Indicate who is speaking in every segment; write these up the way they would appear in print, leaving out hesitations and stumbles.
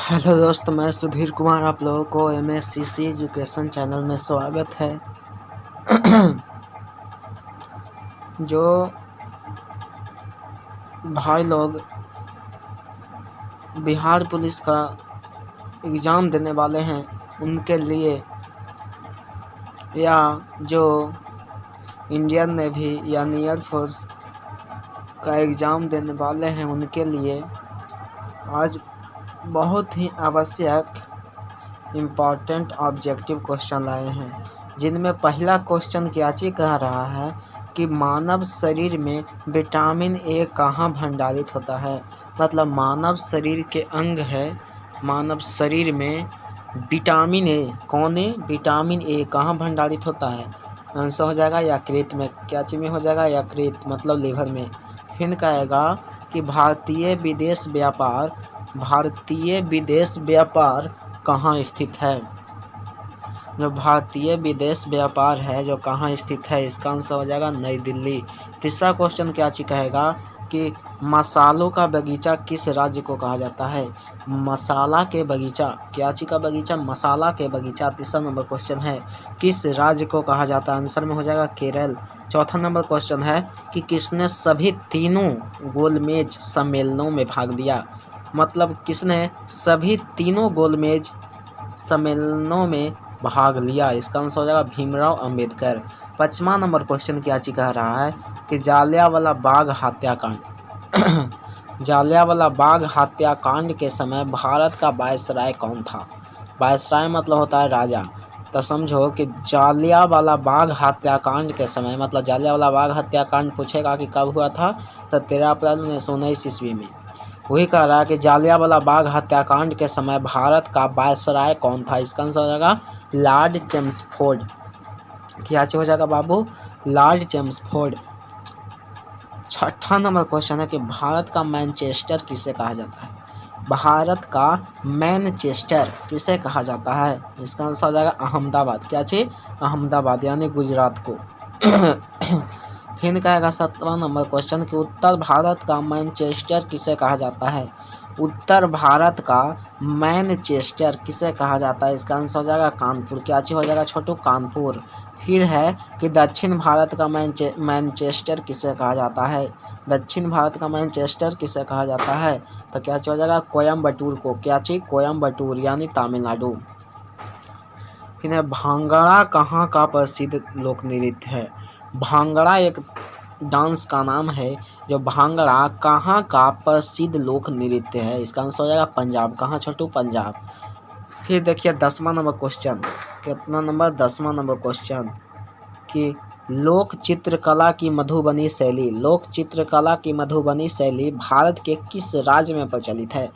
Speaker 1: Hello दोस्त, मैं सुधीर कुमार आप लोगों को MSCC एजुकेशन चैनल में स्वागत है। जो भाई लोग बिहार पुलिस का एग्ज़ाम देने वाले हैं उनके लिए, या जो इंडियन नेवी यानी एयरफोर्स का एग्ज़ाम देने वाले हैं उनके लिए आज बहुत ही आवश्यक इम्पॉर्टेंट ऑब्जेक्टिव क्वेश्चन लाए हैं, जिनमें पहला क्वेश्चन क्या चीज़ कह रहा है कि मानव शरीर में विटामिन ए कहाँ भंडारित होता है। मतलब मानव शरीर के अंग है, मानव शरीर में विटामिन ए कौन है, विटामिन ए कहाँ भंडारित होता है। आंसर हो जाएगा यकृत में। क्या चीज़ में हो जाएगा? यकृत मतलब लीवर में। फिर कहेगा कि भारतीय विदेश व्यापार कहाँ स्थित है। जो भारतीय विदेश व्यापार है जो कहाँ स्थित है, इसका आंसर हो जाएगा नई दिल्ली। तीसरा क्वेश्चन क्या चीज कहेगा कि मसालों का बगीचा किस राज्य को कहा जाता है। मसाला के बगीचा, क्या चीज का बगीचा? मसाला के बगीचा। तीसरा नंबर क्वेश्चन है किस राज्य को कहा जाता है। आंसर में हो जाएगा केरल। चौथा नंबर क्वेश्चन है कि किसने सभी तीनों गोलमेज सम्मेलनों में भाग लिया। मतलब किसने सभी तीनों गोलमेज सम्मेलनों में भाग लिया। इसका आंसर हो जाएगा भीमराव अंबेडकर। पांचवा नंबर क्वेश्चन क्या चीज कह रहा है कि जालियांवाला बाग हत्याकांड जालियांवाला बाग हत्याकांड के समय भारत का वायसराय कौन था। वायसराय मतलब होता है राजा। तो समझो कि जालियांवाला बाग हत्याकांड के समय, मतलब जालियांवाला बाग हत्याकांड पूछेगा कि कब हुआ था, तो 13 अप्रैल 1919 ईस्वी में। वही कह रहा है कि जालियांवाला बाग हत्याकांड के समय भारत का वायसराय कौन था। इसका आंसर हो जाएगा लॉर्ड चेम्सफोर्ड। क्या हो जाएगा बाबू? Lord Chelmsford. छठा नंबर क्वेश्चन है कि भारत का मैनचेस्टर किसे कहा जाता है। भारत का मैनचेस्टर किसे कहा जाता है। इसका आंसर हो जाएगा अहमदाबाद। क्या चीज? अहमदाबाद यानी गुजरात को। फिर कहेगा 17वां नंबर क्वेश्चन कि उत्तर भारत का मैनचेस्टर किसे कहा जाता है। उत्तर भारत का मैनचेस्टर किसे कहा जाता है। इसका आंसर हो जाएगा कानपुर। क्या चीज हो जाएगा छोटू? कानपुर। फिर है कि दक्षिण भारत का मैनचेस्टर किसे कहा जाता है। दक्षिण भारत का मैनचेस्टर किसे कहा जाता है, तो क्या चीज हो जाएगा कोयम्बटूर को। क्या चीज? कोयम्बटूर यानी तमिलनाडु। फिर भांगड़ा कहाँ का प्रसिद्ध लोक नृत्य है। भांगड़ा एक डांस का नाम है। जो भांगड़ा कहाँ का प्रसिद्ध लोक नृत्य है। इसका आंसर हो जाएगा पंजाब। कहाँ छोटू? पंजाब। फिर देखिए 10वां नंबर क्वेश्चन। कितना नंबर? 10वां नंबर क्वेश्चन कि लोक चित्रकला की मधुबनी शैली भारत के किस राज्य में प्रचलित है।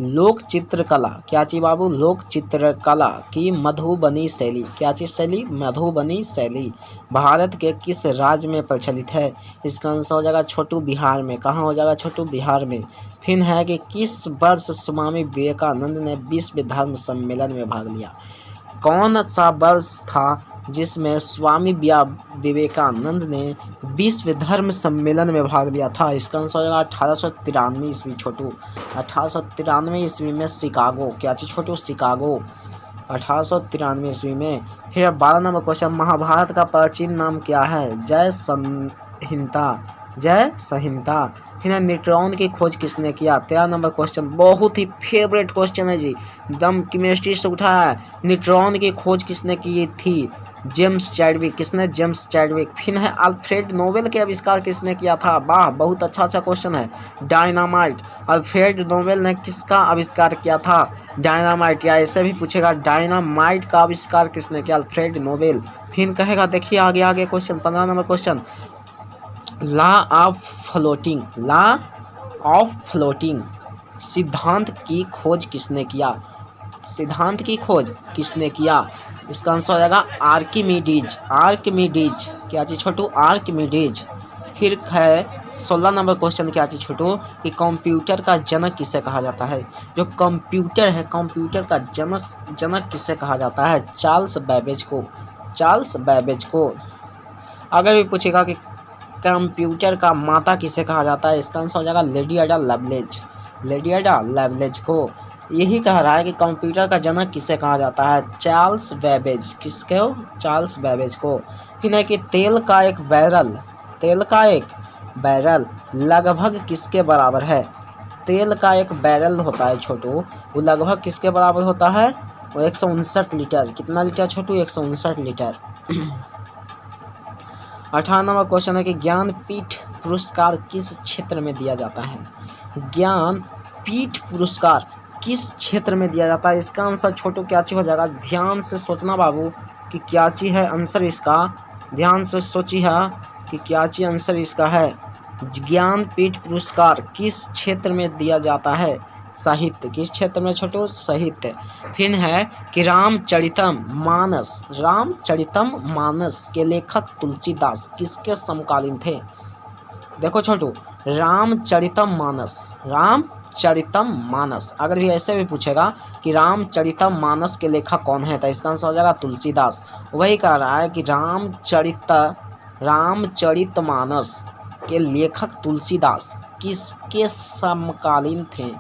Speaker 1: लोक चित्रकला, क्या चीज बाबू? लोक चित्रकला की मधुबनी शैली। क्या चीज शैली? मधुबनी शैली भारत के किस राज्य में प्रचलित है। इसका आंसर हो जाएगा छोटू बिहार में। कहाँ हो जाएगा छोटू? बिहार में। फिर है कि किस वर्ष स्वामी विवेकानंद ने विश्व धर्म सम्मेलन में भाग लिया। कौन सा वर्ष था जिसमें स्वामी विवेकानंद ने विश्व धर्म सम्मेलन में भाग लिया था। इसका आंसर हो जाएगा 1893 ईस्वी छोटू। 1893 ईस्वी में शिकागो। क्या चीज छोटू? शिकागो। 1893 ईस्वी में। फिर 12 नंबर क्वेश्चन, महाभारत का प्राचीन नाम क्या है। जय संहिता। फिर न्यूट्रॉन की खोज किसने किया। 13 नंबर क्वेश्चन बहुत ही फेवरेट क्वेश्चन है जी, एकदम केमिस्ट्री से उठा है। न्यूट्रॉन की खोज किसने की थी। James Chadwick. किसने? James Chadwick. फिर है अल्फ्रेड नोबेल के आविष्कार किसने किया था। वाह, बहुत अच्छा क्वेश्चन है। डायनामाइट। अल्फ्रेड नोबेल ने किसका आविष्कार किया था। डायनामाइट। या ऐसे भी पूछेगा डायनामाइट का आविष्कार किसने किया। Alfred Nobel. फिर कहेगा देखिए आगे question 15 number question, law of floating सिद्धांत की खोज किसने किया। सिद्धांत की खोज किसने किया। इसका आंसर हो जाएगा आर्किमिडीज। क्या चीज छोटू? आर्किमिडीज। फिर है 16 नंबर क्वेश्चन क्या चीज छोटू कि कंप्यूटर का जनक किसे कहा जाता है। जो कंप्यूटर है, कंप्यूटर का जनक किसे कहा जाता है। चार्ल्स बैबेज को। अगर भी पूछेगा कि कंप्यूटर का माता किसे कहा जाता है, इसका आंसर हो जाएगा लेडी एडा लवलेज को। यही कह रहा है कि कंप्यूटर का जनक किसे कहा जाता है, चार्ल्स बेबेज। किसको? चार्ल्स बेबेज को। फिर है कि तेल का एक बैरल लगभग किसके बराबर है। तेल का एक बैरल होता है छोटू, वो लगभग किसके बराबर होता है, वो 159 लीटर। कितना लीटर छोटू? 159 लीटर। 18 नंबर क्वेश्चन है कि ज्ञानपीठ पुरस्कार किस क्षेत्र में दिया जाता है। ज्ञानपीठ पुरस्कार किस क्षेत्र में दिया जाता है? इसका आंसर छोटू क्या चीज हो जाएगा? ध्यान से सोचना बाबू कि क्या चीज है आंसर इसका। ध्यान से सोचिए कि क्या चीज आंसर इसका है। ज्ञानपीठ पुरस्कार किस क्षेत्र में दिया जाता है? साहित्य। किस क्षेत्र में छोटू? साहित्य। फिर है कि रामचरितमानस के लेखक तुलसीदास किसके समकालीन थे। देखो छोटू, रामचरितमानस अगर भी ऐसे भी पूछेगा कि रामचरितमानस के लेखक कौन है, तो इसका आंसर हो जाएगा तुलसीदास। वही कह रहा है कि रामचरितमानस के लेखक तुलसीदास किसके समकालीन थे,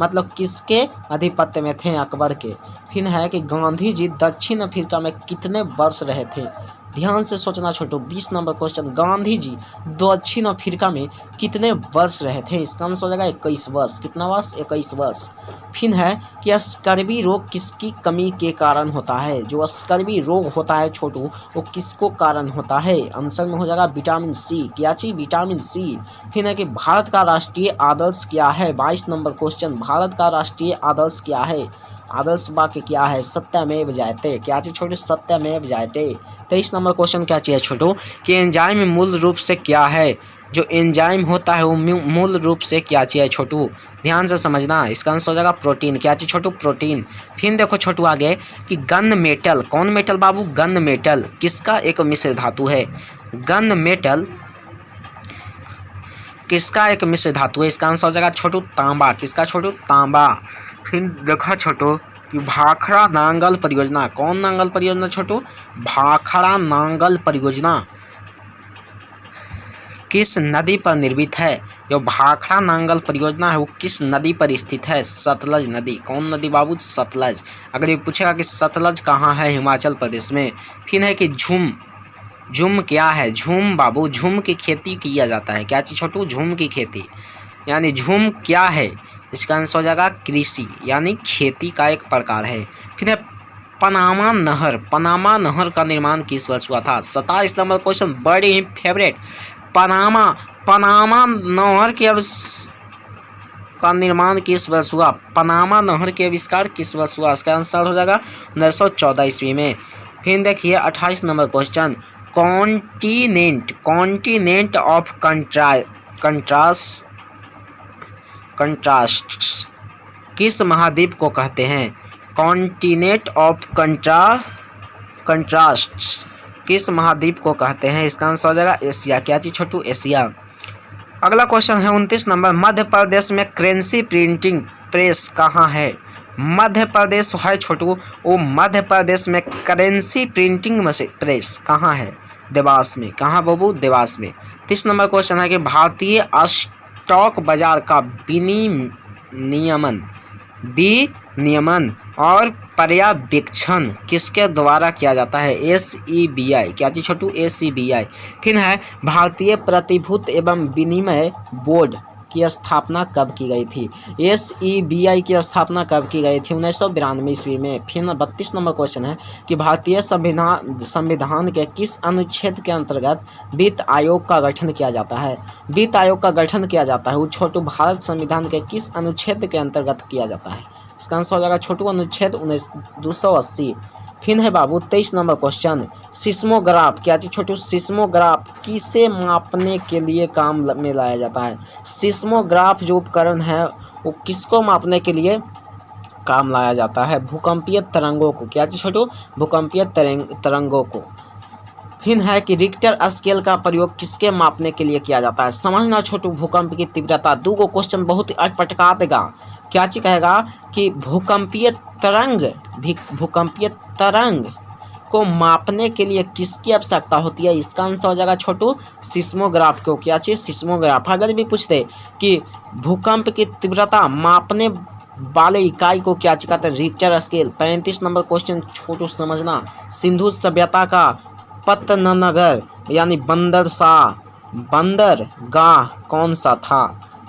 Speaker 1: मतलब किसके आधिपत्य में थे? अकबर के। फिर है कि गांधी जी दक्षिण अफ्रीका में कितने वर्ष रहे थे। ध्यान से सोचना छोटू, 20 नंबर क्वेश्चन। गांधी जी दक्षिण अफ्रीका में कितने वर्ष रहे थे? इसका आंसर हो जाएगा 21 वर्ष। कितना वर्ष? 21 वर्ष। फिर है कि स्कर्वी रोग किसकी कमी के कारण होता है। जो स्कर्वी रोग होता है छोटू, वो किसको कारण होता है? आंसर में हो जाएगा विटामिन सी। क्या चीज? Vitamin C. फिर है कि भारत का राष्ट्रीय आदर्श क्या है। 22 नंबर क्वेश्चन। भारत का राष्ट्रीय आदर्श क्या है? आदर्श वाक्य क्या है? सत्यमेव जयते। क्या चीज छोटू? सत्यमेव जयते। 23 नंबर क्वेश्चन क्या चाहिए छोटू कि एंजाइम मूल रूप से क्या है। जो एंजाइम होता है वो मूल रूप से क्या चाहिए छोटू? ध्यान से समझना, इसका आंसर हो जाएगा प्रोटीन। क्या चीज छोटू? प्रोटीन। फिर देखो छोटू आगे कि गन मेटल, कौन मेटल बाबू? गन मेटल किसका एक मिश्र धातु है। गन मेटल किसका एक मिश्र धातु है? इसका आंसर हो जाएगा छोटू तांबा। किसका छोटू? तांबा। फिर देखा छोटू कि भाखड़ा नांगल परियोजना, कौन नांगल परियोजना छोटू? भाखड़ा नांगल परियोजना किस नदी पर निर्मित है। जो भाखड़ा नांगल परियोजना है वो किस नदी पर स्थित है? सतलज नदी। कौन नदी बाबू? सतलज। अगर ये पूछेगा कि सतलज कहाँ है? हिमाचल प्रदेश में। फिर है कि झूम क्या है? झूम बाबू, झूम की खेती किया जाता है। क्या चीज छोटू? झूम की खेती। यानी झूम क्या है? इसका आंसर हो जाएगा कृषि, यानी खेती का एक प्रकार है। फिर है पनामा नहर का निर्माण किस वर्ष हुआ था। 27 नंबर क्वेश्चन, बड़ी ही फेवरेट। पनामा नहर का निर्माण किस वर्ष हुआ। पनामा नहर के आविष्कार किस वर्ष हुआ? इसका आंसर हो जाएगा 1914 ईस्वी में। फिर देखिए 28 number question, continent of contrast किस महाद्वीप को कहते हैं। कॉन्टिनेंट ऑफ कंट्रास्ट किस महाद्वीप को कहते हैं। इसका आंसर हो जाएगा एशिया। क्या चीज छोटू? एशिया। अगला क्वेश्चन है 29 नंबर, मध्य प्रदेश में करेंसी प्रिंटिंग प्रेस कहाँ है। मध्य प्रदेश है छोटू, वो मध्य प्रदेश में करेंसी प्रिंटिंग प्रेस कहाँ है? देवास में। कहाँ बाबू? देवास में। 30 नंबर क्वेश्चन है कि भारतीय स्टॉक बाजार का विनियमन और पर्यवेक्षण किसके द्वारा किया जाता है। SEBI। क्या चीज छोटू? SEBI। फिर है भारतीय प्रतिभूति एवं विनिमय बोर्ड की स्थापना कब की गई थी। SEBI की स्थापना कब की गई थी? 1992 ईस्वी में। फिर 32 नंबर क्वेश्चन है कि भारतीय संविधान के किस अनुच्छेद के अंतर्गत वित्त आयोग का गठन किया जाता है। वित्त आयोग का गठन किया जाता है वो छोटू भारत संविधान के किस अनुच्छेद के अंतर्गत किया जाता है। इसका आंसर हो जाएगा छोटू अनुच्छेद 280। फिर है बाबू 23 नंबर क्वेश्चन, सिस्मोग्राफ। क्या चीज छोटू? सिस्मोग्राफ किसे मापने के लिए काम में लाया जाता है। सिस्मोग्राफ जो उपकरण है वो किसको मापने के लिए काम लाया जाता है। भूकंपीय तरंगों को। क्या चीज छोटू? भूकंपीय तरंगों को। फिर है कि रिक्टर स्केल का प्रयोग किसके मापने के लिए किया जाता है। समझना छोटू भूकंप की तीव्रता। 2 क्वेश्चन बहुत ही अटपटका देगा। क्या चीज कहेगा कि भूकंपीय तरंग को मापने के लिए किसकी आवश्यकता होती है। इसका आंसर हो जाएगा छोटू सिस्मोग्राफ को। क्या चीज? सिस्मोग्राफ। अगर भी पूछते कि भूकंप की तीव्रता मापने वाले इकाई को क्या कहते हैं? Richter scale. 35 नंबर क्वेश्चन छोटू समझना, सिंधु सभ्यता का पत्तननगर यानी बंदरगाह कौन सा था?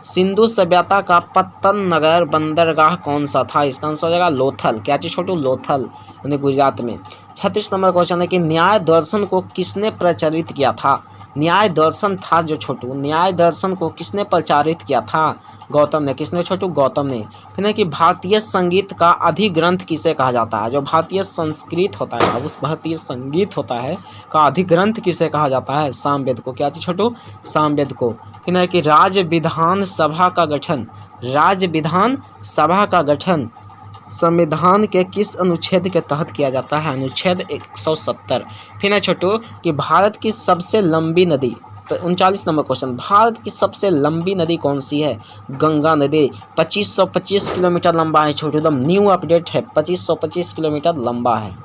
Speaker 1: सिंधु सभ्यता का पत्तननगर बंदरगाह कौन सा था? इसका आंसर हो जाएगा लोथल। क्या चीज छोटू? लोथल यानी गुजरात में। 36 नंबर क्वेश्चन है कि न्याय दर्शन को किसने प्रचलित किया था? न्याय दर्शन था जो छोटू, न्याय दर्शन को किसने प्रचारित किया था? गौतम ने। किसने छोटू? गौतम ने। फिर है कि भारतीय संगीत का अधिग्रंथ किसे कहा जाता है? जो भारतीय संस्कृत होता है, उस भारतीय संगीत होता है का अधिग्रंथ किसे कहा जाता है? सामवेद को। क्या चीज छोटू? सामवेद को। फिर है कि राज्य विधान सभा का गठन, राज्य विधान सभा का गठन संविधान के किस अनुच्छेद के तहत किया जाता है? अनुच्छेद 170। फिर है छोटू कि भारत की सबसे लंबी नदी, 39 नंबर क्वेश्चन, भारत की सबसे लंबी नदी कौन सी है? गंगा नदी। 2525 किलोमीटर लंबा है छोटू, एकदम न्यू अपडेट है, 2525 किलोमीटर लंबा है।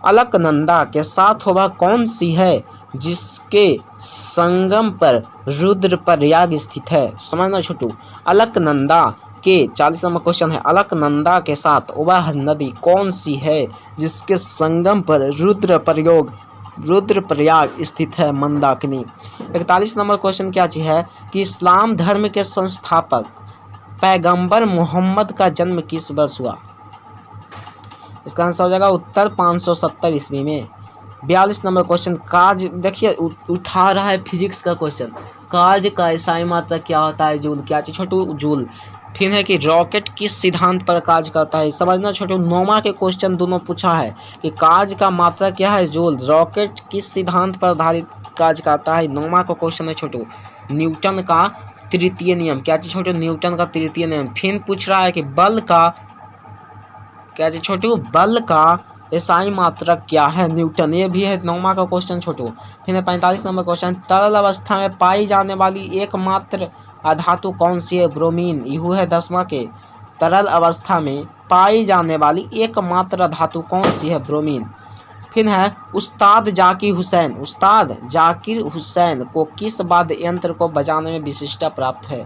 Speaker 1: अलकनंदा के साथ वह कौन सी है जिसके संगम पर रुद्रप्रयाग स्थित है? समझना छोटू, अलकनंदा के 40 नंबर क्वेश्चन है, अलकनंदा के साथ वह नदी कौन सी है जिसके संगम पर रुद्रप्रयाग स्थित है? मंदाकिनी। 41 नंबर क्वेश्चन क्या चीज है कि इस्लाम धर्म के संस्थापक पैगंबर मोहम्मद का जन्म किस वर्ष हुआ? इसका आंसर हो जाएगा उत्तर 570 ईस्वी में। 42 नंबर क्वेश्चन, कार्य देखिए उठा रहा है फिजिक्स का क्वेश्चन, कार्य का एसआई मात्रा क्या होता है? जूल। क्या चीज छोटू? जूल। फिर है कि रॉकेट किस सिद्धांत पर कार्य करता है? समझना छोटू, नौमा के क्वेश्चन दोनों पूछा है कि कार्य का मात्रा क्या है? जूल। रॉकेट किस सिद्धांत पर आधारित कार्य करता है? नौमा का क्वेश्चन है छोटू, न्यूटन का तृतीय नियम। क्या चीज छोटू? न्यूटन का तृतीय नियम। फिर पूछ रहा है कि बल का, क्या चीज छोटू? बल का एसआई मात्रक क्या है? न्यूटन। ये भी है नौमा का क्वेश्चन छोटू। फिर 45 नंबर क्वेश्चन, तरल अवस्था में पाई जाने वाली एकमात्र अधातु कौन सी है? ब्रोमीन। यू है 10वां के, तरल अवस्था में पाई जाने वाली एकमात्र धातु कौन सी है? ब्रोमीन। फिर है उस्ताद जाकिर हुसैन को किस वाद्य यंत्र को बजाने में विशिष्टता प्राप्त है?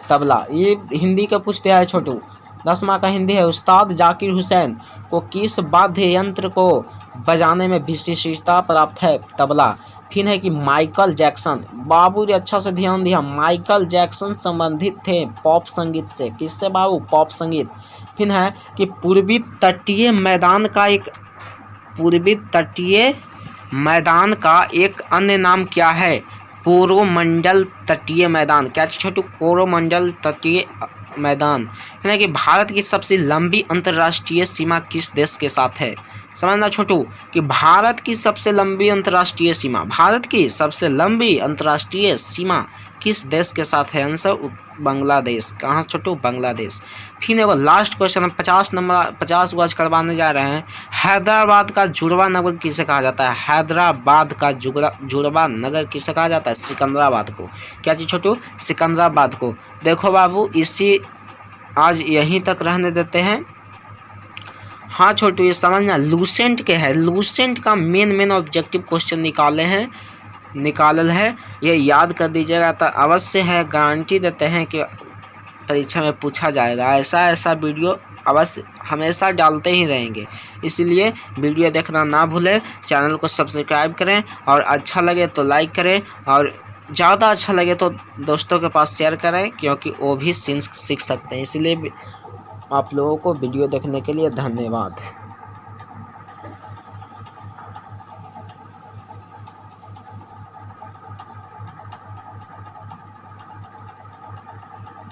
Speaker 1: तबला। ये हिंदी का पूछते हैं छोटू, 10वां का हिंदी है, उस्ताद जाकिर हुसैन को किस वाद्य यंत्र को बजाने में विशिष्टता प्राप्त है? तबला। फिर है कि माइकल जैक्सन, बाबू रे अच्छा से ध्यान दिया, माइकल जैक्सन संबंधित थे पॉप संगीत से। किससे बाबू? पॉप संगीत। फिर है कि पूर्वी तटीय मैदान का एक अन्य नाम क्या है? कोरोमंडल तटीय मैदान। क्या छोटू? कोरोमंडल तटीय मैदान। है कि भारत की सबसे लंबी अंतर्राष्ट्रीय सीमा किस देश के साथ है? समझना छोटू कि भारत की सबसे लंबी अंतर्राष्ट्रीय सीमा, भारत की सबसे लंबी अंतर्राष्ट्रीय सीमा किस देश के साथ है? आंसर बांग्लादेश। कहाँ छोटू? बांग्लादेश। फिर एगो लास्ट क्वेश्चन 50 गज करवाने जा रहे हैं। हैदराबाद का जुड़वा नगर किसे कहा जाता है? हैदराबाद का जुड़वा नगर किसे कहा जाता है? सिकंदराबाद को। क्या चीज छोटू? सिकंदराबाद को। देखो बाबू, इसी आज यहीं तक रहने देते हैं। हाँ छोटू, ये समझना लूसेंट के है, लूसेंट का मेन ऑब्जेक्टिव क्वेश्चन निकालल है, ये याद कर दीजिएगा तो अवश्य है, गारंटी देते हैं कि परीक्षा में पूछा जाएगा। ऐसा वीडियो अवश्य हमेशा डालते ही रहेंगे, इसलिए वीडियो देखना ना भूलें, चैनल को सब्सक्राइब करें और अच्छा लगे तो लाइक करें और ज़्यादा अच्छा लगे तो दोस्तों के पास शेयर करें, क्योंकि वो भी सीख सकते हैं। इसलिए आप लोगों को वीडियो देखने के लिए धन्यवाद।